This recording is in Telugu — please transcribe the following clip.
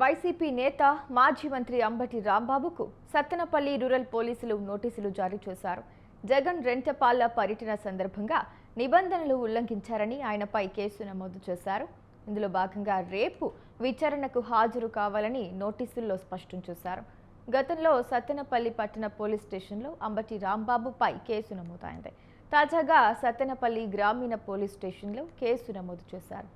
వైసీపీ నేత మాజీ మంత్రి అంబటి రాంబాబుకు సత్తెనపల్లి రూరల్ పోలీసులు నోటీసులు జారీ చేశారు. జగన్ రెంటపాళ్ల పర్యటన సందర్భంగా నిబంధనలు ఉల్లంఘించారని ఆయనపై కేసు నమోదు చేశారు. ఇందులో భాగంగా రేపు విచారణకు హాజరు కావాలని నోటీసుల్లో స్పష్టం చేశారు. గతంలో సత్తెనపల్లి పట్టణ పోలీస్ స్టేషన్లో అంబటి రాంబాబుపై కేసు నమోదైంది. తాజాగా సత్తెనపల్లి గ్రామీణ పోలీస్ స్టేషన్లో కేసు నమోదు చేశారు.